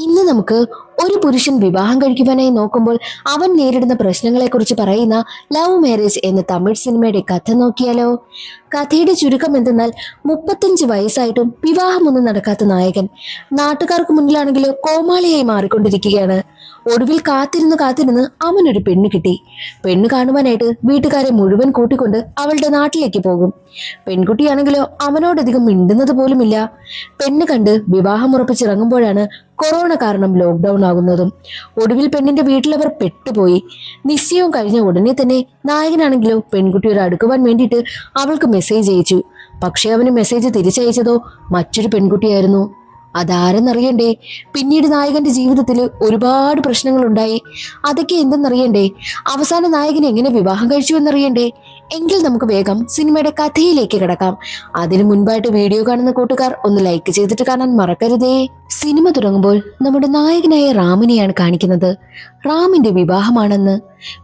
ഇന്ന് നമുക്ക് ഒരു പുരുഷൻ വിവാഹം കഴിക്കുവാനായി നോക്കുമ്പോൾ അവൻ നേരിടുന്ന പ്രശ്നങ്ങളെക്കുറിച്ച് പറയുന്ന ലവ് മാരേജ് എന്ന തമിഴ് സിനിമയുടെ കഥ നോക്കിയാലോ. കഥയുടെ ചുരുക്കം എന്തെന്നാൽ 35 വയസ്സായിട്ടും വിവാഹമൊന്നും നടക്കാത്ത നായകൻ നാട്ടുകാർക്ക് മുന്നിലാണെങ്കിലോ കോമാളിയായി മാറിക്കൊണ്ടിരിക്കുകയാണ്. ഒടുവിൽ കാത്തിരുന്ന് അവനൊരു പെണ്ണ് കിട്ടി. പെണ്ണ് കാണുവാനായിട്ട് വീട്ടുകാരെ മുഴുവൻ കൂട്ടിക്കൊണ്ട് അവളുടെ നാട്ടിലേക്ക് പോകും. പെൺകുട്ടിയാണെങ്കിലോ അവനോടധികം മിണ്ടുന്നത് പോലുമില്ല. പെണ്ണ് കണ്ട് വിവാഹം ഉറപ്പിച്ചിറങ്ങുമ്പോഴാണ് കൊറോണ കാരണം ലോക്ക്ഡൌൺ ആകുന്നതും. ഒടുവിൽ പെണ്ണിന്റെ വീട്ടിലവർ പെട്ടുപോയി. നിശ്ചയവും കഴിഞ്ഞ ഉടനെ തന്നെ നായകനാണെങ്കിലോ പെൺകുട്ടിയോട് അടുക്കുവാൻ വേണ്ടിയിട്ട് അവൾക്ക് മെസ്സേജ് അയച്ചു. പക്ഷെ അവന് മെസ്സേജ് തിരിച്ചയച്ചതോ മറ്റൊരു പെൺകുട്ടിയായിരുന്നു. അതാരെന്നറിയണ്ടേ? പിന്നീട് നായകന്റെ ജീവിതത്തിൽ ഒരുപാട് പ്രശ്നങ്ങൾ ഉണ്ടായി. അതൊക്കെ എന്തെന്നറിയണ്ടേ? അവസാന നായകൻ എങ്ങനെ വിവാഹം കഴിച്ചു എന്നറിയണ്ടേ? എങ്കിൽ നമുക്ക് വേഗം സിനിമയുടെ കഥയിലേക്ക് കിടക്കാം. അതിനു മുൻപായിട്ട് വീഡിയോ കാണുന്ന കൂട്ടുകാർ ഒന്ന് ലൈക്ക് ചെയ്തിട്ട് കാണാൻ മറക്കരുതേ. സിനിമ തുടങ്ങുമ്പോൾ നമ്മുടെ നായകനായ റാമിനെയാണ് കാണിക്കുന്നത്. റാമിന്റെ വിവാഹമാണെന്ന്.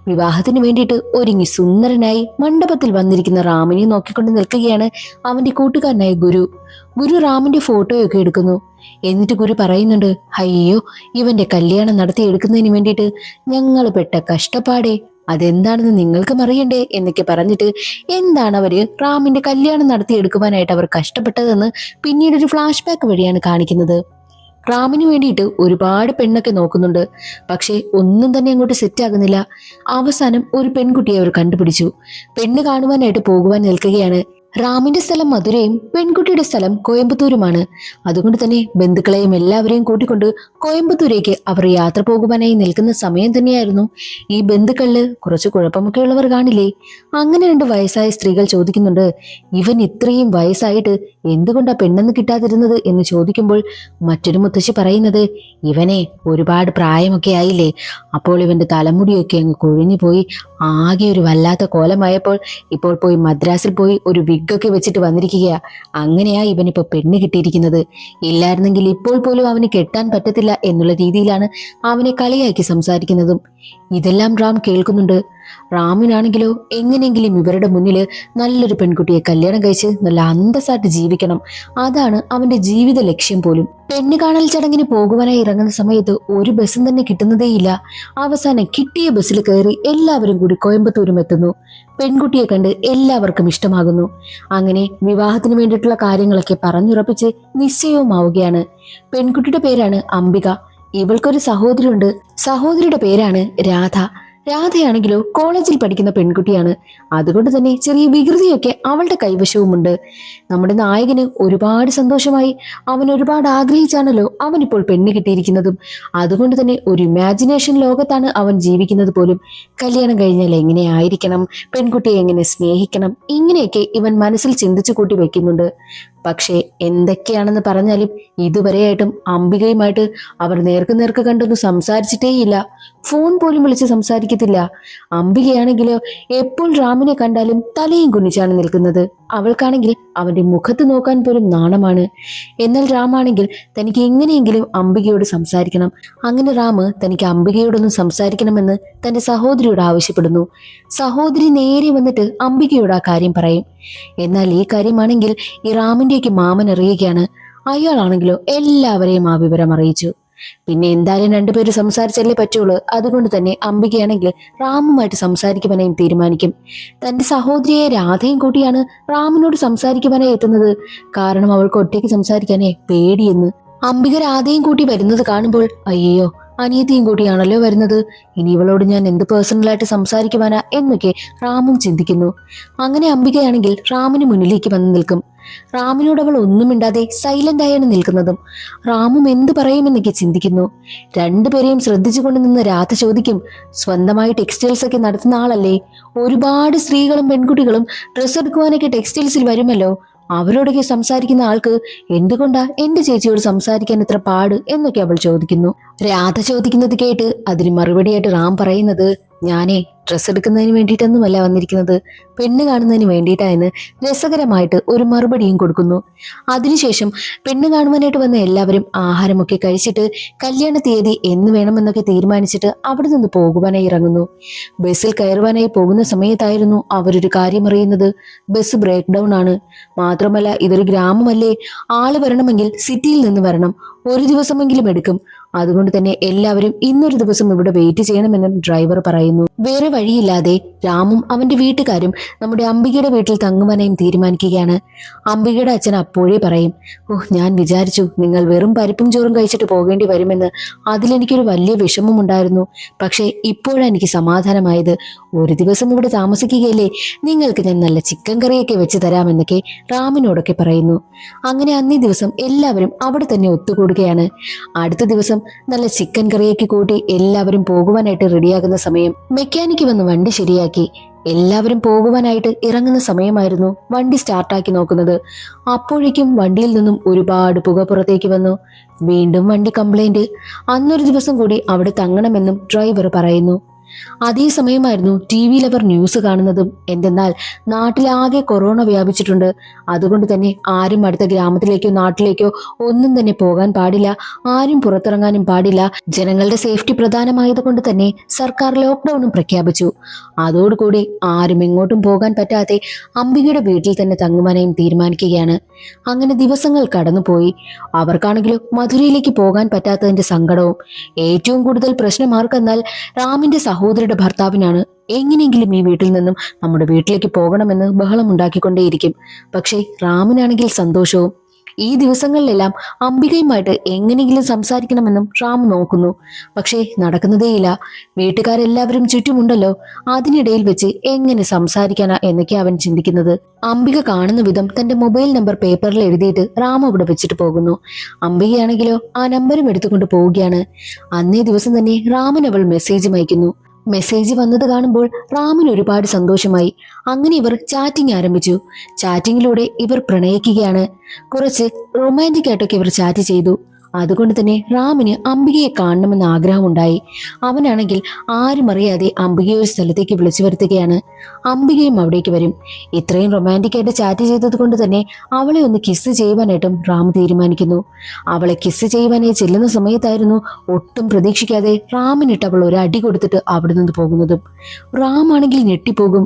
വിവാഹത്തിന് വേണ്ടിയിട്ട് ഒരുങ്ങി സുന്ദരനായി മണ്ഡപത്തിൽ വന്നിരിക്കുന്ന റാമിനെ നോക്കിക്കൊണ്ട് നിൽക്കുകയാണ് അവന്റെ കൂട്ടുകാരനായ ഗുരു. ഗുരു റാമിന്റെ ഫോട്ടോയൊക്കെ എടുക്കുന്നു. എന്നിട്ട് ഗുരു പറയുന്നുണ്ട്, അയ്യോ, ഇവന്റെ കല്യാണം നടത്തിയെടുക്കുന്നതിന് വേണ്ടിയിട്ട് ഞങ്ങൾ പെട്ട കഷ്ടപ്പാടേ, അതെന്താണെന്ന് നിങ്ങൾക്കും അറിയണ്ടേ എന്നൊക്കെ പറഞ്ഞിട്ട് എന്താണ് അവര് റാമിന്റെ കല്യാണം നടത്തിയെടുക്കുവാനായിട്ട് അവർ കഷ്ടപ്പെട്ടതെന്ന് പിന്നീട് ഒരു ഫ്ലാഷ് ബാക്ക് വഴിയാണ് കാണിക്കുന്നത്. റാമിന് വേണ്ടിയിട്ട് ഒരുപാട് പെണ്ണൊക്കെ നോക്കുന്നുണ്ട്. പക്ഷെ ഒന്നും തന്നെ അങ്ങോട്ട് സെറ്റ് ആകുന്നില്ല. അവസാനം ഒരു പെൺകുട്ടിയെ അവർ കണ്ടുപിടിച്ചു. പെണ്ണ് കാണുവാനായിട്ട് പോകുവാൻ നിൽക്കുകയാണ്. റാമിന്റെ സ്ഥലം മധുരയും പെൺകുട്ടിയുടെ സ്ഥലം കോയമ്പത്തൂരുമാണ്. അതുകൊണ്ട് തന്നെ ബന്ധുക്കളെയും എല്ലാവരെയും കൂട്ടിക്കൊണ്ട് കോയമ്പത്തൂരേക്ക് അവർ യാത്ര പോകുവാനായി നിൽക്കുന്ന സമയം തന്നെയായിരുന്നു ഈ ബന്ധുക്കളില് കുറച്ച് കുഴപ്പമൊക്കെ ഉള്ളവർ കാണില്ലേ. അങ്ങനെ 2 വയസ്സായ സ്ത്രീകൾ ചോദിക്കുന്നുണ്ട്, ഇവൻ ഇത്രയും വയസ്സായിട്ട് എന്തുകൊണ്ടാ പെണ്ണെന്ന് കിട്ടാതിരുന്നത് എന്ന് ചോദിക്കുമ്പോൾ മറ്റൊരു മുത്തശ്ശി പറയുന്നത്, ഇവനെ ഒരുപാട് പ്രായമൊക്കെ ആയില്ലേ, അപ്പോൾ ഇവന്റെ തലമുടിയൊക്കെ അങ്ങ് കൊഴിഞ്ഞു പോയി ആകെ ഒരു വല്ലാത്ത കോലമായപ്പോൾ ഇപ്പോൾ പോയി മദ്രാസിൽ പോയി ഒരു വിഗൊക്കെ വെച്ചിട്ട് വന്നിരിക്കുക. അങ്ങനെയാ ഇവനിപ്പോ പെണ്ണ് കിട്ടിയിരിക്കുന്നത്. ഇല്ലായിരുന്നെങ്കിൽ ഇപ്പോൾ പോലും അവന് കെട്ടാൻ പറ്റത്തില്ല എന്നുള്ള രീതിയിലാണ് അവനെ കളിയാക്കി സംസാരിക്കുന്നതും. ഇതെല്ലാം റാം കേൾക്കുന്നുണ്ട്. റാമിനാണെങ്കിലോ എങ്ങനെയെങ്കിലും ഇവരുടെ മുന്നിൽ നല്ലൊരു പെൺകുട്ടിയെ കല്യാണം കഴിച്ച് നല്ല അന്തസ്സായിട്ട് ജീവിക്കണം. അതാണ് അവന്റെ ജീവിത ലക്ഷ്യം പോലും. പെണ്ണ് കാണൽ ചടങ്ങിന് പോകുവാനായി ഇറങ്ങുന്ന സമയത്ത് ഒരു ബസ്സും തന്നെ കിട്ടുന്നതേയില്ല. അവസാനം കിട്ടിയ ബസ്സിൽ കയറി എല്ലാവരും കൂടി കോയമ്പത്തൂരും എത്തുന്നു. പെൺകുട്ടിയെ കണ്ട് എല്ലാവർക്കും ഇഷ്ടമാകുന്നു. അങ്ങനെ വിവാഹത്തിന് വേണ്ടിയിട്ടുള്ള കാര്യങ്ങളൊക്കെ പറഞ്ഞുറപ്പിച്ച് നിശ്ചയവുമാവുകയാണ്. പെൺകുട്ടിയുടെ പേരാണ് അംബിക. ഇവൾക്കൊരു സഹോദരിയുണ്ട്. സഹോദരിയുടെ പേരാണ് രാധ. രാധയാണെങ്കിലോ കോളേജിൽ പഠിക്കുന്ന പെൺകുട്ടിയാണ്. അതുകൊണ്ട് തന്നെ ചെറിയ വികൃതിയൊക്കെ അവളുടെ കൈവശവുമുണ്ട്. നമ്മുടെ നായകന് ഒരുപാട് സന്തോഷമായി. അവൻ ഒരുപാട് ആഗ്രഹിച്ചാണല്ലോ അവനിപ്പോൾ പെണ്ണ് കിട്ടിയിരിക്കുന്നതും. അതുകൊണ്ട് തന്നെ ഒരു ഇമാജിനേഷൻ ലോകത്താണ് അവൻ ജീവിക്കുന്നത് പോലും. കല്യാണം കഴിഞ്ഞാൽ എങ്ങനെയായിരിക്കണം, പെൺകുട്ടിയെ എങ്ങനെ സ്നേഹിക്കണം, ഇങ്ങനെയൊക്കെ ഇവൻ മനസ്സിൽ ചിന്തിച്ചു കൂട്ടി വെക്കുന്നുണ്ട്. പക്ഷേ എന്തൊക്കെയാണെന്ന് പറഞ്ഞാലും ഇതുവരെയായിട്ടും അംബികയുമായിട്ട് അവർ നേർക്ക് കണ്ടൊന്നും സംസാരിച്ചിട്ടേയില്ല. ഫോൺ പോലും വിളിച്ച് സംസാരിക്കത്തില്ല. അംബികയാണെങ്കിലോ എപ്പോൾ റാമിനെ കണ്ടാലും തലയും കുനിച്ചാണ് നിൽക്കുന്നത്. അവൾക്കാണെങ്കിൽ അവന്റെ മുഖത്ത് നോക്കാൻ പോലും നാണമാണ്. എന്നാൽ റാമാണെങ്കിൽ തനിക്ക് എങ്ങനെയെങ്കിലും അംബികയോട് സംസാരിക്കണം. അങ്ങനെ റാമ് തനിക്ക് അംബികയോടൊന്നും സംസാരിക്കണമെന്ന് തന്റെ സഹോദരിയോട് ആവശ്യപ്പെടുന്നു. സഹോദരി നേരെ വന്നിട്ട് അംബികയോട് ആ കാര്യം പറയും. എന്നാൽ ഈ കാര്യമാണെങ്കിൽ ഈ റാമിന്റെയൊക്കെ മാമൻ അറിയുകയാണ്. അയാളാണെങ്കിലോ എല്ലാവരെയും ആ വിവരം അറിയിച്ചു. പിന്നെ എന്തായാലും 2 പേര് സംസാരിച്ചല്ലേ പറ്റുള്ളൂ. അതുകൊണ്ട് തന്നെ അംബികയാണെങ്കിൽ റാമുമായിട്ട് സംസാരിക്കുവാനായി തീരുമാനിക്കും. തന്റെ സഹോദരിയെ രാധയും കൂട്ടിയാണ് റാമിനോട് സംസാരിക്കുവാനായി എത്തുന്നത്. കാരണം അവൾക്ക് ഒറ്റയ്ക്ക് സംസാരിക്കാനേ പേടിയെന്ന്. അംബിക രാധയും കൂട്ടി വരുന്നത് കാണുമ്പോൾ അയ്യോ, അനിയത്തിയും കൂടിയാണല്ലോ വരുന്നത്, ഇനി ഇവളോട് ഞാൻ എന്ത് പേഴ്സണലായിട്ട് സംസാരിക്കുവാനാ എന്നൊക്കെ റാമും ചിന്തിക്കുന്നു. അങ്ങനെ അംബികയാണെങ്കിൽ റാമിന് മുന്നിലേക്ക് വന്ന് നിൽക്കും. റാമിനോട് അവൾ ഒന്നും മിണ്ടാതെ സൈലന്റ് ആയാണ് നിൽക്കുന്നതും. റാമും എന്ത് പറയുമെന്നൊക്കെ ചിന്തിക്കുന്നു. 2 പേരെയും ശ്രദ്ധിച്ചുകൊണ്ട് നിന്ന് രാധ ചോദിക്കും, സ്വന്തമായി ടെക്സ്റ്റൈൽസ് ഒക്കെ നടത്തുന്ന ആളല്ലേ, ഒരുപാട് സ്ത്രീകളും പെൺകുട്ടികളും ഡ്രസ്സ് എടുക്കുവാനൊക്കെ ടെക്സ്റ്റൈൽസിൽ വരുമല്ലോ, അവരോടൊക്കെ സംസാരിക്കുന്ന ആൾക്ക് എന്തുകൊണ്ടാ എന്റെ ചേച്ചിയോട് സംസാരിക്കാൻ ഇത്ര പാട് എന്നൊക്കെ അവൾ ചോദിക്കുന്നു. രാധ ചോദിക്കുന്നത് കേട്ട് അതിന് മറുപടിയായിട്ട് റാം പറയുന്നത്, ഞാനേ ഡ്രസ്സ് എടുക്കുന്നതിന് വേണ്ടിയിട്ടൊന്നുമല്ല വന്നിരിക്കുന്നത്, പെണ്ണ് കാണുന്നതിന് വേണ്ടിയിട്ടായെന്ന് രസകരമായിട്ട് ഒരു മറുപടിയും കൊടുക്കുന്നു. അതിനുശേഷം പെണ്ണ് കാണുവാനായിട്ട് വന്ന എല്ലാവരും ആഹാരമൊക്കെ കഴിച്ചിട്ട് കല്യാണ തീയതി എന്ന് വേണമെന്നൊക്കെ തീരുമാനിച്ചിട്ട് അവിടെ നിന്ന് പോകുവാനായി ഇറങ്ങുന്നു. ബസ്സിൽ കയറുവാനായി പോകുന്ന സമയത്തായിരുന്നു അവരൊരു കാര്യം അറിയുന്നത്. ബസ് ബ്രേക്ക് ഡൗൺ ആണ്. മാത്രമല്ല ഇതൊരു ഗ്രാമമല്ലേ, ആള് വരണമെങ്കിൽ സിറ്റിയിൽ നിന്ന് വരണം, ഒരു ദിവസമെങ്കിലും എടുക്കും. അതുകൊണ്ട് തന്നെ എല്ലാവരും ഇന്നൊരു ദിവസം ഇവിടെ വെയിറ്റ് ചെയ്യണമെന്നും ഡ്രൈവർ പറയുന്നു. വേറെ വഴിയില്ലാതെ രാമും അവന്റെ വീട്ടുകാരും നമ്മുടെ അംബികയുടെ വീട്ടിൽ തങ്ങുവാനായും തീരുമാനിക്കുകയാണ്. അംബികയുടെ അച്ഛൻ അപ്പോഴേ പറയും, ഞാൻ വിചാരിച്ചു നിങ്ങൾ വെറും പരിപ്പും ചോറും കഴിച്ചിട്ട് പോകേണ്ടി വരുമെന്ന്. അതിലെനിക്കൊരു വലിയ വിഷമമുണ്ടായിരുന്നു. പക്ഷേ ഇപ്പോഴാണ് എനിക്ക് സമാധാനമായത്. ഒരു ദിവസം ഇവിടെ താമസിക്കുകയല്ലേ, നിങ്ങൾക്ക് ഞാൻ നല്ല ചിക്കൻ കറിയൊക്കെ വെച്ച് തരാമെന്നൊക്കെ റാമിനോടൊക്കെ പറയുന്നു. അങ്ങനെ അന്നേ ദിവസം എല്ലാവരും അവിടെ തന്നെ ഒത്തുകൂടുകയാണ്. അടുത്ത ദിവസം നല്ല ചിക്കൻ കറിയൊക്കെ കൂട്ടി എല്ലാവരും പോകുവാനായിട്ട് റെഡിയാകുന്ന സമയം മെക്കാനിക്ക് വന്ന് വണ്ടി ശരിയാക്കി. എല്ലാവരും പോകുവാനായിട്ട് ഇറങ്ങുന്ന സമയമായിരുന്നു വണ്ടി സ്റ്റാർട്ടാക്കി നോക്കുന്നത്. അപ്പോഴേക്കും വണ്ടിയിൽ നിന്നും ഒരുപാട് പുക പുറത്തേക്ക് വന്നു. വീണ്ടും വണ്ടി കംപ്ലൈന്റ്. അന്നൊരു ദിവസം കൂടി അവിടെ തങ്ങണമെന്നും ഡ്രൈവർ പറയുന്നു. അതേ സമയമായിരുന്നു ടി വിയിൽ അവർ ന്യൂസ് കാണുന്നതും. എന്തെന്നാൽ നാട്ടിലാകെ കൊറോണ വ്യാപിച്ചിട്ടുണ്ട്. അതുകൊണ്ട് തന്നെ ആരും അടുത്ത ഗ്രാമത്തിലേക്കോ നാട്ടിലേക്കോ ഒന്നും തന്നെ പോകാൻ പാടില്ല, ആരും പുറത്തിറങ്ങാനും പാടില്ല. ജനങ്ങളുടെ സേഫ്റ്റി പ്രധാനമായതുകൊണ്ട് തന്നെ സർക്കാർ ലോക്ക്ഡൌണും പ്രഖ്യാപിച്ചു. അതോടുകൂടി ആരും എങ്ങോട്ടും പോകാൻ പറ്റാതെ അംബികയുടെ വീട്ടിൽ തന്നെ തങ്ങുവാനായും തീരുമാനിക്കുകയാണ്. അങ്ങനെ ദിവസങ്ങൾ കടന്നുപോയി. അവർക്കാണെങ്കിലും മധുരയിലേക്ക് പോകാൻ പറ്റാത്തതിന്റെ സങ്കടവും. ഏറ്റവും കൂടുതൽ പ്രശ്നം ആർക്കെന്നാൽ റാമിന്റെ സഹോദരിയുടെ ഭർത്താവിനാണ്. എങ്ങനെയെങ്കിലും ഈ വീട്ടിൽ നിന്നും നമ്മുടെ വീട്ടിലേക്ക് പോകണമെന്ന് ബഹളം ഉണ്ടാക്കിക്കൊണ്ടേയിരിക്കും. പക്ഷേ റാമിനാണെങ്കിൽ സന്തോഷവും. ഈ ദിവസങ്ങളിലെല്ലാം അംബികയുമായിട്ട് എങ്ങനെയെങ്കിലും സംസാരിക്കണമെന്നും റാം നോക്കുന്നു. പക്ഷേ നടക്കുന്നതേയില്ല. വീട്ടുകാരെല്ലാവരും ചുറ്റുമുണ്ടല്ലോ, അതിനിടയിൽ വെച്ച് എങ്ങനെ സംസാരിക്കാനാ എന്നൊക്കെ അവൻ ചിന്തിക്കുന്നത്. അംബിക കാണുന്ന വിധം തന്റെ മൊബൈൽ നമ്പർ പേപ്പറിൽ എഴുതിയിട്ട് റാം അവിടെ വെച്ചിട്ട് പോകുന്നു. അംബികയാണെങ്കിലോ ആ നമ്പറും എടുത്തുകൊണ്ട് പോവുകയാണ്. അന്നേ ദിവസം തന്നെ റാമിന് അവൾ മെസ്സേജും അയക്കുന്നു. മെസ്സേജ് വന്നത് കാണുമ്പോൾ റാമിന് ഒരുപാട് സന്തോഷമായി. അങ്ങനെ ഇവർ ചാറ്റിംഗ് ആരംഭിച്ചു. ചാറ്റിങ്ങിലൂടെ ഇവർ പ്രണയിക്കുകയാണ്. കുറച്ച് റൊമാൻറ്റിക് ആയിട്ടൊക്കെ ഇവർ ചാറ്റ് ചെയ്തു. അതുകൊണ്ട് തന്നെ റാമിന് അംബികയെ കാണണമെന്ന് ആഗ്രഹമുണ്ടായി. അവനാണെങ്കിൽ ആരും അറിയാതെ അംബികയെ ഒരു സ്ഥലത്തേക്ക് വിളിച്ചു വരുത്തുകയാണ്. അംബികയും അവിടേക്ക് വരും. ഇത്രയും റൊമാൻറ്റിക് ആയിട്ട് ചാറ്റ് ചെയ്തത് കൊണ്ട് തന്നെ അവളെ ഒന്ന് കിസ് ചെയ്യുവാനായിട്ടും റാം തീരുമാനിക്കുന്നു. അവളെ കിസ് ചെയ്യുവാനായി ചെല്ലുന്ന സമയത്തായിരുന്നു ഒട്ടും പ്രതീക്ഷിക്കാതെ റാമിനിട്ട് അവൾ ഒരു അടി കൊടുത്തിട്ട് അവിടെ നിന്ന് പോകുന്നതും. റാം ആണെങ്കിൽ ഞെട്ടിപ്പോകും.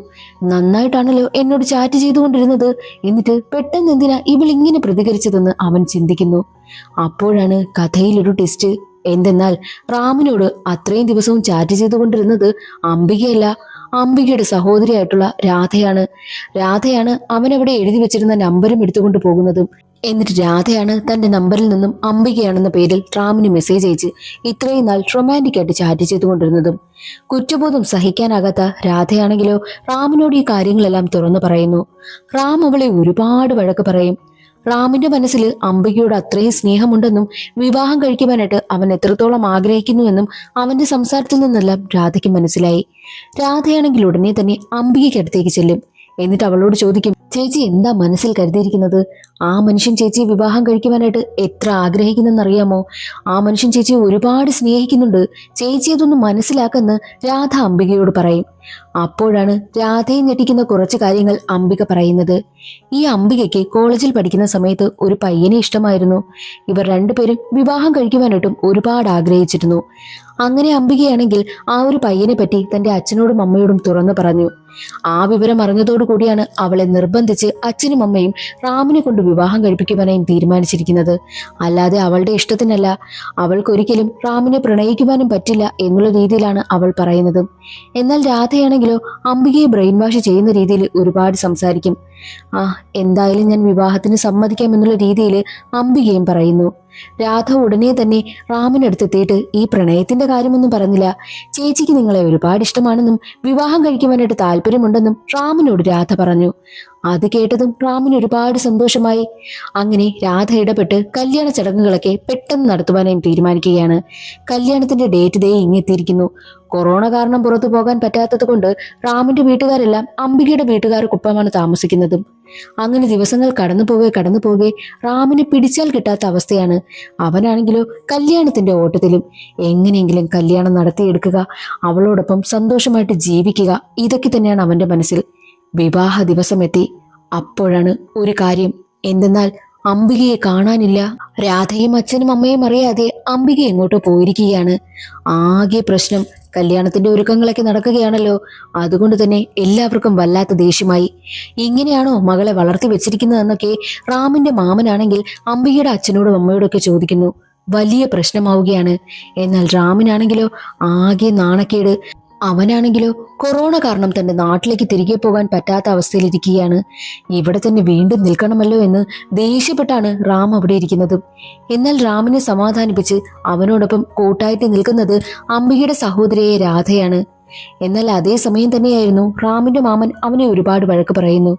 നന്നായിട്ടാണല്ലോ എന്നോട് ചാറ്റ് ചെയ്തുകൊണ്ടിരുന്നത്, എന്നിട്ട് പെട്ടെന്ന് എന്തിനാ ഇവൾ ഇങ്ങനെ പ്രതികരിച്ചതെന്ന് അവൻ ചിന്തിക്കുന്നു. അപ്പോഴാണ് കഥയിലൊരു ട്വിസ്റ്റ്. എന്തെന്നാൽ റാമിനോട് അത്രയും ദിവസവും ചാറ്റ് ചെയ്തുകൊണ്ടിരുന്നത് അംബികയല്ല, അംബികയുടെ സഹോദരിയായിട്ടുള്ള രാധയാണ് അവനവിടെ എഴുതി വെച്ചിരുന്ന നമ്പരും എടുത്തുകൊണ്ട് പോകുന്നതും. എന്നിട്ട് രാധയാണ് തന്റെ നമ്പറിൽ നിന്നും അംബികയാണെന്ന പേരിൽ റാമിന് മെസ്സേജ് അയച്ച് ഇത്രയും നാൾ റൊമാൻറ്റിക് ആയിട്ട് ചാറ്റ് ചെയ്തുകൊണ്ടിരുന്നതും. കുറ്റബോധം സഹിക്കാനാകാത്ത രാധയാണെങ്കിലോ റാമിനോട് ഈ കാര്യങ്ങളെല്ലാം തുറന്നു പറയുന്നു. റാം അവളെ ഒരുപാട് വഴക്ക് പറയും. റാമിന്റെ മനസ്സിൽ അംബികയോട് അത്രയും സ്നേഹമുണ്ടെന്നും വിവാഹം കഴിക്കുവാനായിട്ട് അവൻ എത്രത്തോളം ആഗ്രഹിക്കുന്നുവെന്നും അവന്റെ സംസാരത്തിൽ നിന്നെല്ലാം രാധയ്ക്ക് മനസ്സിലായി. രാധയാണെങ്കിൽ ഉടനെ തന്നെ അംബികയ്ക്കടുത്തേക്ക് ചെല്ലും. എന്നിട്ട് അവളോട് ചോദിക്കും, ചേച്ചി എന്താ മനസ്സിൽ കരുതിയിരിക്കുന്നത്? ആ മനുഷ്യൻ ചേച്ചിയെ വിവാഹം കഴിക്കുവാനായിട്ട് എത്ര ആഗ്രഹിക്കുന്നെന്നറിയാമോ? ആ മനുഷ്യൻ ചേച്ചിയെ ഒരുപാട് സ്നേഹിക്കുന്നുണ്ട്. ചേച്ചി അതൊന്നും മനസ്സിലാക്കെന്ന് രാധ അംബികയോട് പറയും. അപ്പോഴാണ് രാധയെ ഞെട്ടിക്കുന്ന കുറച്ച് കാര്യങ്ങൾ അംബിക പറയുന്നത്. ഈ അംബികയ്ക്ക് കോളേജിൽ പഠിക്കുന്ന സമയത്ത് ഒരു പയ്യനെ ഇഷ്ടമായിരുന്നു. ഇവർ രണ്ടുപേരും വിവാഹം കഴിക്കുവാനായിട്ടും ഒരുപാട് ആഗ്രഹിച്ചിരുന്നു. അങ്ങനെ അംബികയാണെങ്കിൽ ആ ഒരു പയ്യനെ പറ്റി തന്റെ അച്ഛനോടും അമ്മയോടും തുറന്നു പറഞ്ഞു. ആ വിവരം അറിഞ്ഞതോടു കൂടിയാണ് അവളെ നിർബന്ധിച്ച് അച്ഛനും അമ്മയും റാമിനെ കൊണ്ട് വിവാഹം കഴിപ്പിക്കുവാനായും തീരുമാനിച്ചിരിക്കുന്നത്. അല്ലാതെ അവളുടെ ഇഷ്ടത്തിനല്ല. അവൾക്കൊരിക്കലും റാമിനെ പ്രണയിക്കുവാനും പറ്റില്ല എന്നുള്ള രീതിയിലാണ് അവൾ പറയുന്നത്. എന്നാൽ രാധയാണെങ്കിലോ അംബികയെ ബ്രെയിൻ വാഷ് ചെയ്യുന്ന രീതിയിൽ ഒരുപാട് സംസാരിക്കും. എന്തായാലും ഞാൻ വിവാഹത്തിന് സമ്മതിക്കാം എന്നുള്ള രീതിയിൽ അംബികയും പറയുന്നു. രാധ ഉടനെ തന്നെ റാമിനടുത്തെത്തിയിട്ട് ഈ പ്രണയത്തിന്റെ കാര്യമൊന്നും പറഞ്ഞില്ല. ചേച്ചിക്ക് നിങ്ങളെ ഒരുപാട് ഇഷ്ടമാണെന്നും വിവാഹം കഴിക്കുവാനായിട്ട് താല്പര്യമുണ്ടെന്നും റാമിനോട് രാധ പറഞ്ഞു. അത് കേട്ടതും റാമിന് ഒരുപാട് സന്തോഷമായി. അങ്ങനെ രാധ ഇടപെട്ട് കല്യാണ ചടങ്ങുകളൊക്കെ പെട്ടെന്ന് നടത്തുവാനായും തീരുമാനിക്കുകയാണ്. കല്യാണത്തിന്റെ ഡേറ്റ് ദേ ഇങ്ങെത്തിയിരിക്കുന്നു. കൊറോണ കാരണം പുറത്തു പോകാൻ പറ്റാത്തത് കൊണ്ട് റാമിന്റെ വീട്ടുകാരെല്ലാം അംബികയുടെ വീട്ടുകാർക്കൊപ്പമാണ് താമസിക്കുന്നതും. അങ്ങനെ ദിവസങ്ങൾ കടന്നു പോകെ റാമിന് പിടിച്ചാൽ കിട്ടാത്ത അവസ്ഥയാണ്. അവനാണെങ്കിലോ കല്യാണത്തിന്റെ ഓട്ടത്തിലും. എങ്ങനെയെങ്കിലും കല്യാണം നടത്തിയെടുക്കുക, അവളോടൊപ്പം സന്തോഷമായിട്ട് ജീവിക്കുക, ഇതൊക്കെ തന്നെയാണ് അവന്റെ മനസ്സിൽ. വിവാഹ ദിവസം എത്തി. അപ്പോഴാണ് ഒരു കാര്യം. എന്തെന്നാൽ അംബികയെ കാണാനില്ല. രാധയും അച്ഛനും അമ്മയും അറിയാതെ അംബിക എങ്ങോട്ടോ പോയിരിക്കുകയാണ്. ആകെ പ്രശ്നം. കല്യാണത്തിന്റെ ഒരുക്കങ്ങളൊക്കെ നടക്കുകയാണല്ലോ. അതുകൊണ്ട് തന്നെ എല്ലാവർക്കും വല്ലാത്ത ദേഷ്യമായി. ഇങ്ങനെയാണോ മകളെ വളർത്തി വെച്ചിരിക്കുന്നതെന്നൊക്കെ റാമിന്റെ മാമനാണെങ്കിൽ അംബികയുടെ അച്ഛനോടും അമ്മയോടും ഒക്കെ ചോദിക്കുന്നു. വലിയ പ്രശ്നമാവുകയാണ്. എന്നാൽ റാമിനാണെങ്കിലോ ആകെ നാണക്കേട്. അവനാണെങ്കിലോ കൊറോണ കാരണം തന്റെ നാട്ടിലേക്ക് തിരികെ പോകാൻ പറ്റാത്ത അവസ്ഥയിലിരിക്കുകയാണ്. ഇവിടെ തന്നെ വീണ്ടും നിൽക്കണമല്ലോ എന്ന് ദേഷ്യപ്പെട്ടാണ് റാം അവിടെ ഇരിക്കുന്നതും. എന്നാൽ റാമിനെ സമാധാനിപ്പിച്ച് അവനോടൊപ്പം കൂട്ടായിട്ട് നിൽക്കുന്നത് അംബികയുടെ സഹോദരിയായ രാധയാണ്. എന്നാൽ അതേ സമയം തന്നെയായിരുന്നു റാമിന്റെ മാമൻ അവനെ ഒരുപാട് വഴക്ക് പറയുന്നു.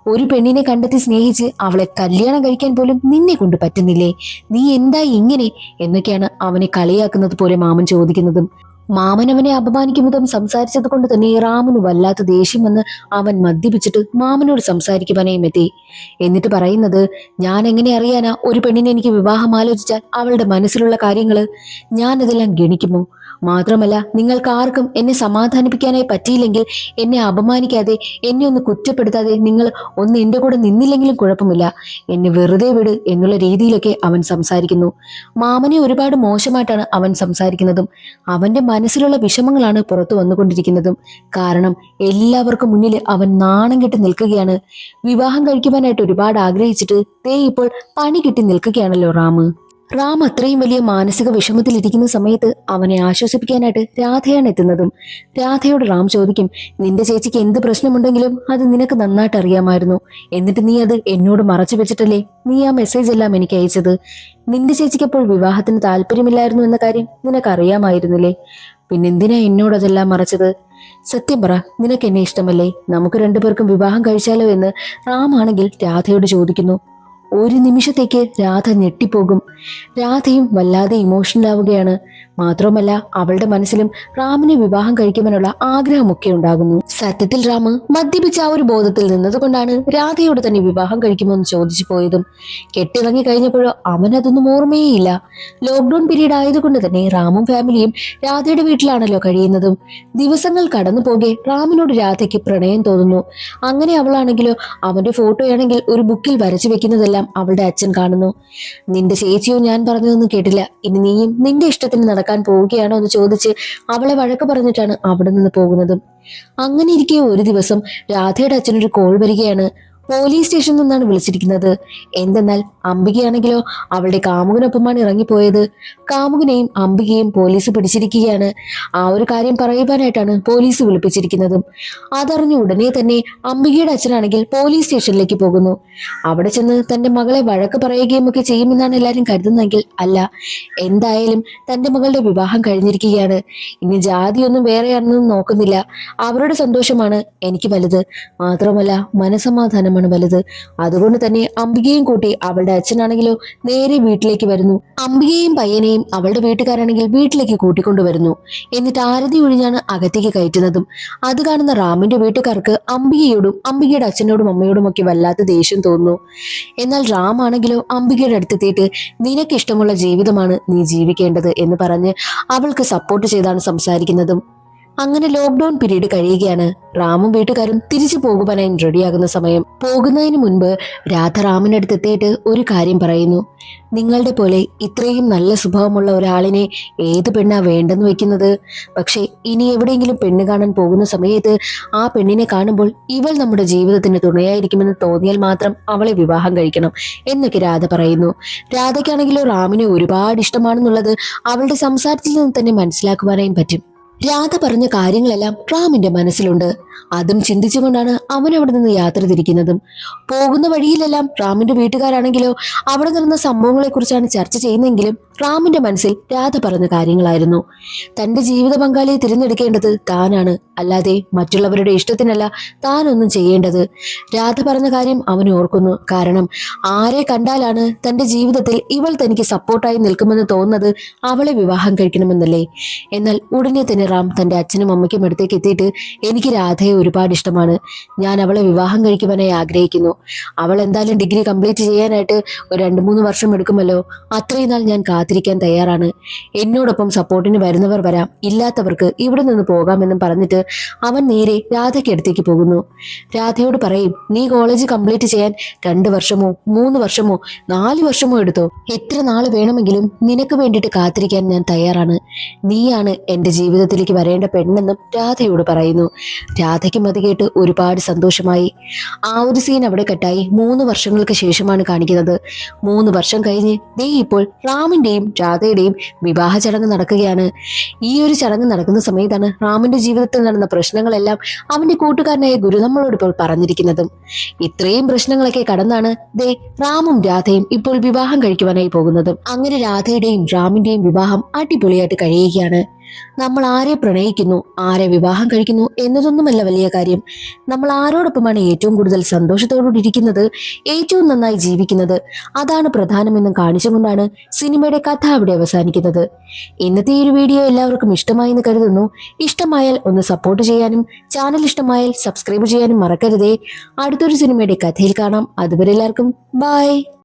ഒരു പെണ്ണിനെ കണ്ടെത്തി സ്നേഹിച്ച് അവളെ കല്യാണം കഴിക്കാൻ പോലും നിന്നെ കൊണ്ട് പറ്റുന്നില്ലേ? നീ എന്താ ഇങ്ങനെ എന്നൊക്കെയാണ് അവനെ കളിയാക്കുന്നത് പോലെ മാമൻ ചോദിക്കുന്നതും. മാമൻ അവനെ അപമാനിക്കും വിധം സംസാരിച്ചത് കൊണ്ട് തന്നെ റാമിന് വല്ലാത്ത ദേഷ്യം വന്ന് അവൻ മദ്യപിച്ചിട്ട് മാമനോട് സംസാരിക്കുവാനേയും എത്തി. എന്നിട്ട് പറയുന്നത്, ഞാൻ എങ്ങനെ അറിയാനാ ഒരു പെണ്ണിനെ എനിക്ക് വിവാഹം ആലോചിച്ചാൽ അവളുടെ മനസ്സിലുള്ള കാര്യങ്ങള്? ഞാനതെല്ലാം ഗണിക്കുമോ? മാത്രമല്ല, നിങ്ങൾക്ക് ആർക്കും എന്നെ സമാധാനിപ്പിക്കാനായി പറ്റിയില്ലെങ്കിൽ എന്നെ അപമാനിക്കാതെ, എന്നെ ഒന്ന് കുറ്റപ്പെടുത്താതെ നിങ്ങൾ ഒന്ന് എന്റെ കൂടെ നിന്നില്ലെങ്കിലും കുഴപ്പമില്ല, എന്നെ വെറുതെ വിട് എന്നുള്ള രീതിയിലൊക്കെ അവൻ സംസാരിക്കുന്നു. മാമനെ ഒരുപാട് മോശമായിട്ടാണ് അവൻ സംസാരിക്കുന്നതും. അവന്റെ മനസ്സിലുള്ള വിഷമങ്ങളാണ് പുറത്തു വന്നുകൊണ്ടിരിക്കുന്നതും. കാരണം എല്ലാവർക്കും മുന്നിൽ അവൻ നാണം കെട്ടി നിൽക്കുകയാണ്. വിവാഹം കഴിക്കുവാനായിട്ട് ഒരുപാട് ആഗ്രഹിച്ചിട്ട് ഇപ്പോൾ പണി കിട്ടി നിൽക്കുകയാണല്ലോ റാം അത്രയും വലിയ മാനസിക വിഷമത്തിലിരിക്കുന്ന സമയത്ത് അവനെ ആശ്വസിപ്പിക്കാനായിട്ട് രാധയാണ് എത്തുന്നതും. രാധയോട് റാം ചോദിക്കും, നിന്റെ ചേച്ചിക്ക് എന്ത് പ്രശ്നമുണ്ടെങ്കിലും അത് നിനക്ക് നന്നായിട്ട് അറിയാമായിരുന്നു. എന്നിട്ട് നീ അത് എന്നോട് മറച്ചു വെച്ചിട്ടല്ലേ നീ ആ മെസ്സേജ് എല്ലാം എനിക്ക് അയച്ചത്? നിന്റെ ചേച്ചിക്ക് അപ്പോൾ വിവാഹത്തിന് താല്പര്യമില്ലായിരുന്നു എന്ന കാര്യം നിനക്ക് അറിയാമായിരുന്നില്ലേ? പിന്നെന്തിനാ എന്നോട് അതെല്ലാം മറച്ചത്? സത്യം പറ, നിനക്ക് എന്നെ ഇഷ്ടമല്ലേ? നമുക്ക് രണ്ടുപേർക്കും വിവാഹം കഴിച്ചാലോ എന്ന് റാം ആണെങ്കിൽ രാധയോട് ചോദിക്കുന്നു. ഒരു നിമിഷത്തേക്ക് രാധ ഞെട്ടിപ്പോകും. രാധയും വല്ലാതെ ഇമോഷണൽ ആവുകയാണ്. മാത്രമല്ല, അവളുടെ മനസ്സിലും റാമിനെ വിവാഹം കഴിക്കുവാനുള്ള ആഗ്രഹമൊക്കെ ഉണ്ടാകുന്നു. സത്യത്തിൽ റാം മദ്യപിച്ച ആ ഒരു ബോധത്തിൽ നിന്നതുകൊണ്ടാണ് രാധയോട് തന്നെ വിവാഹം കഴിക്കുമെന്ന് ചോദിച്ചു പോയതും. കെട്ടിറങ്ങി കഴിഞ്ഞപ്പോഴോ അവനതൊന്നും ഓർമ്മയേയില്ല. ലോക്ക്ഡൌൺ പീരീഡ് ആയതുകൊണ്ട് തന്നെ റാമും ഫാമിലിയും രാധയുടെ വീട്ടിലാണല്ലോ കഴിയുന്നതും. ദിവസങ്ങൾ കടന്നു പോകെ റാമിനോട് രാധയ്ക്ക് പ്രണയം തോന്നുന്നു. അങ്ങനെ അവളാണെങ്കിലോ അവന്റെ ഫോട്ടോയാണെങ്കിൽ ഒരു ബുക്കിൽ വരച്ചു വെക്കുന്നതെല്ലാം അവളുടെ അച്ഛൻ കാണുന്നു. നിന്റെ ചേച്ചിയോ ഞാൻ പറഞ്ഞതൊന്നും കേട്ടില്ല, ഇനി നീയും നിന്റെ ഇഷ്ടത്തിന് നടക്കാൻ പോവുകയാണോ എന്ന് ചോദിച്ച് അവളെ വഴക്ക് പറഞ്ഞിട്ടാണ് അവിടെ നിന്ന് പോകുന്നതും. അങ്ങനെ ഇരിക്കെ ഒരു ദിവസം രാധയുടെ അച്ഛനൊരു കോൾ വരികയാണ്. പോലീസ് സ്റ്റേഷനിൽ നിന്നാണ് വിളിച്ചിരിക്കുന്നത്. എന്തെന്നാൽ അംബികയാണെങ്കിലോ അവളുടെ കാമുകനൊപ്പമാണ് ഇറങ്ങിപ്പോയത്. കാമുകനെയും അംബികയും പോലീസ് പിടിച്ചിരിക്കുകയാണ്. ആ ഒരു കാര്യം പറയുവാനായിട്ടാണ് പോലീസ് വിളിപ്പിച്ചിരിക്കുന്നതും. അതറിഞ്ഞ ഉടനെ തന്നെ അംബികയുടെ അച്ഛനാണെങ്കിൽ പോലീസ് സ്റ്റേഷനിലേക്ക് പോകുന്നു. അവിടെ ചെന്ന് തന്റെ മകളെ വഴക്ക് പറയുകയും ഒക്കെ ചെയ്യുമെന്നാണ് എല്ലാവരും കരുതുന്നെങ്കിൽ അല്ല. എന്തായാലും തന്റെ മകളുടെ വിവാഹം കഴിഞ്ഞിരിക്കുകയാണ്. ഇനി ജാതിയൊന്നും വേറെയാണെന്ന് നോക്കുന്നില്ല. അവരുടെ സന്തോഷമാണ് എനിക്ക് വലുത്. മാത്രമല്ല, മനസമാധാനം വലുത്. അതുകൊണ്ട് തന്നെ അംബികയും കൂട്ടി അവളുടെ അച്ഛനാണെങ്കിലോ നേരെ വീട്ടിലേക്ക് വരുന്നു. അംബികയും പയ്യനെയും അവളുടെ വീട്ടുകാരാണെങ്കിൽ വീട്ടിലേക്ക് കൂട്ടിക്കൊണ്ടുവരുന്നു. എന്നിട്ട് ആരതി ഒഴിഞ്ഞാണ് അകത്തേക്ക് കയറ്റുന്നതും. അത് കാണുന്ന റാമിന്റെ വീട്ടുകാർക്ക് അംബികയോടും അംബികയുടെ അച്ഛനോടും അമ്മയോടും ഒക്കെ വല്ലാത്ത ദേഷ്യം തോന്നുന്നു. എന്നാൽ റാം ആണെങ്കിലോ അംബികയുടെ അടുത്തെത്തിയിട്ട് നിനക്ക് ഇഷ്ടമുള്ള ജീവിതമാണ് നീ ജീവിക്കേണ്ടത് എന്ന് പറഞ്ഞ് അവൾക്ക് സപ്പോർട്ട് ചെയ്താണ് സംസാരിക്കുന്നതും. അങ്ങനെ ലോക്ക്ഡൌൺ പീരീഡ് കഴിയുകയാണ്. റാമും വീട്ടുകാരും തിരിച്ചു പോകുവാനായി റെഡിയാകുന്ന സമയം. പോകുന്നതിന് മുൻപ് രാധ റാമിനടുത്ത് എത്തിയിട്ട് ഒരു കാര്യം പറയുന്നു. നിങ്ങളുടെ പോലെ ഇത്രയും നല്ല സ്വഭാവമുള്ള ഒരാളിനെ ഏത് പെണ്ണാ വേണ്ടെന്ന് വെക്കുന്നത്? പക്ഷെ ഇനി എവിടെയെങ്കിലും പെണ്ണ് കാണാൻ പോകുന്ന സമയത്ത് ആ പെണ്ണിനെ കാണുമ്പോൾ ഇവൾ നമ്മുടെ ജീവിതത്തിന് തുണയായിരിക്കുമെന്ന് തോന്നിയാൽ മാത്രം അവളെ വിവാഹം കഴിക്കണം എന്നൊക്കെ രാധ പറയുന്നു. രാധയ്ക്കാണെങ്കിലോ റാമിനെ ഒരുപാട് ഇഷ്ടമാണെന്നുള്ളത് അവളുടെ സംസാരത്തിൽ നിന്ന് തന്നെ മനസ്സിലാക്കുവാനായും പറ്റും. രാധ പറഞ്ഞ കാര്യങ്ങളെല്ലാം റാമിന്റെ മനസ്സിലുണ്ട്. അതും ചിന്തിച്ചുകൊണ്ടാണ് അവൻ അവിടെ നിന്ന് യാത്ര തിരിക്കുന്നതും. പോകുന്ന വഴിയിലെല്ലാം റാമിന്റെ വീട്ടുകാരാണെങ്കിലോ അവിടെ നടന്ന സംഭവങ്ങളെ കുറിച്ചാണ് ചർച്ച ചെയ്യുന്നതെങ്കിലും റാമിന്റെ മനസ്സിൽ രാധ പറഞ്ഞ കാര്യങ്ങളായിരുന്നു. തന്റെ ജീവിത പങ്കാളിയെ തിരഞ്ഞെടുക്കേണ്ടത് താനാണ്, അല്ലാതെ മറ്റുള്ളവരുടെ ഇഷ്ടത്തിനല്ല താനൊന്നും ചെയ്യേണ്ടത്. രാധ പറഞ്ഞ കാര്യം അവൻ ഓർക്കുന്നു. കാരണം ആരെ കണ്ടാലാണ് തന്റെ ജീവിതത്തിൽ ഇവൾ തനിക്ക് സപ്പോർട്ടായി നിൽക്കുമെന്ന് തോന്നുന്നത് അവളെ വിവാഹം കഴിക്കണമെന്നല്ലേ. എന്നാൽ ഉടനെ തന്നെ അങ്ങനെ റാം തന്റെ അച്ഛനും അമ്മയ്ക്കും അടുത്തേക്ക് എത്തിയിട്ട് എനിക്ക് രാധയെ ഒരുപാട് ഇഷ്ടമാണ്. ഞാൻ അവളെ വിവാഹം കഴിക്കുവാനായി ആഗ്രഹിക്കുന്നു. അവൾ എന്തായാലും ഡിഗ്രി കംപ്ലീറ്റ് ചെയ്യാനായിട്ട് ഒരു 2-3 വർഷം എടുക്കുമല്ലോ. അത്രയും നാൾ ഞാൻ കാത്തിരിക്കാൻ തയ്യാറാണ്. എന്നോടൊപ്പം സപ്പോർട്ടിന് വരുന്നവർ വരാം, ഇല്ലാത്തവർക്ക് ഇവിടെ നിന്ന് പോകാമെന്നും പറഞ്ഞിട്ട് അവൻ നേരെ രാധയ്ക്ക് അടുത്തേക്ക് പോകുന്നു. രാധയോട് പറയും, നീ കോളേജ് കംപ്ലീറ്റ് ചെയ്യാൻ 2 വർഷമോ 3 വർഷമോ 4 വർഷമോ എടുത്തോ, എത്ര നാൾ വേണമെങ്കിലും നിനക്ക് വേണ്ടിയിട്ട് കാത്തിരിക്കാൻ ഞാൻ തയ്യാറാണ്. നീയാണ് എന്റെ ജീവിതത്തിലേക്ക് വരേണ്ട പെണ്ണെന്നും രാധയോട് പറയുന്നു. രാധയ്ക്കും അത് കേട്ട് ഒരുപാട് സന്തോഷമായി. ആ ഒരു സീൻ അവിടെ കട്ടായി 3 വർഷങ്ങൾക്ക് ശേഷമാണ് കാണിക്കുന്നത്. 3 വർഷം കഴിഞ്ഞ് ദേ ഇപ്പോൾ റാമിന്റെയും രാധയുടെയും വിവാഹ ചടങ്ങ് നടക്കുകയാണ്. ഈ ഒരു ചടങ്ങ് നടക്കുന്ന സമയത്താണ് റാമിന്റെ ജീവിതത്തിൽ നടന്ന പ്രശ്നങ്ങളെല്ലാം അവന്റെ കൂട്ടുകാരനായ ഗുരു നമ്മളോട് ഇപ്പോൾ പറഞ്ഞിരിക്കുന്നതും. ഇത്രയും പ്രശ്നങ്ങളൊക്കെ കടന്നാണ് ദേ റാമും രാധയും ഇപ്പോൾ വിവാഹം കഴിക്കുവാനായി പോകുന്നതും. അങ്ങനെ രാധയുടെയും റാമിന്റെയും വിവാഹം അടിപൊളിയായിട്ട് കഴിയുകയാണ്. നമ്മൾ ആരെ പ്രണയിക്കുന്നു, ആരെ വിവാഹം കഴിക്കുന്നു എന്നതൊന്നുമല്ല വലിയ കാര്യം. നമ്മൾ ആരോടൊപ്പമാണ് ഏറ്റവും കൂടുതൽ സന്തോഷത്തോടുകൂടി ഇരിക്കുന്നത്, ഏറ്റവും നന്നായി ജീവിക്കുന്നത്, അതാണ് പ്രധാനമെന്നും കാണിച്ചുകൊണ്ടാണ് സിനിമയുടെ കഥ അവിടെ അവസാനിക്കുന്നത്. ഇന്നത്തെ ഈ ഒരു വീഡിയോ എല്ലാവർക്കും ഇഷ്ടമായി എന്ന് കരുതുന്നു. ഇഷ്ടമായാൽ ഒന്ന് സപ്പോർട്ട് ചെയ്യാനും ചാനൽ ഇഷ്ടമായാൽ സബ്സ്ക്രൈബ് ചെയ്യാനും മറക്കരുതേ. അടുത്തൊരു സിനിമയുടെ കഥയിൽ കാണാം. അതുവരെ എല്ലാവർക്കും ബൈ.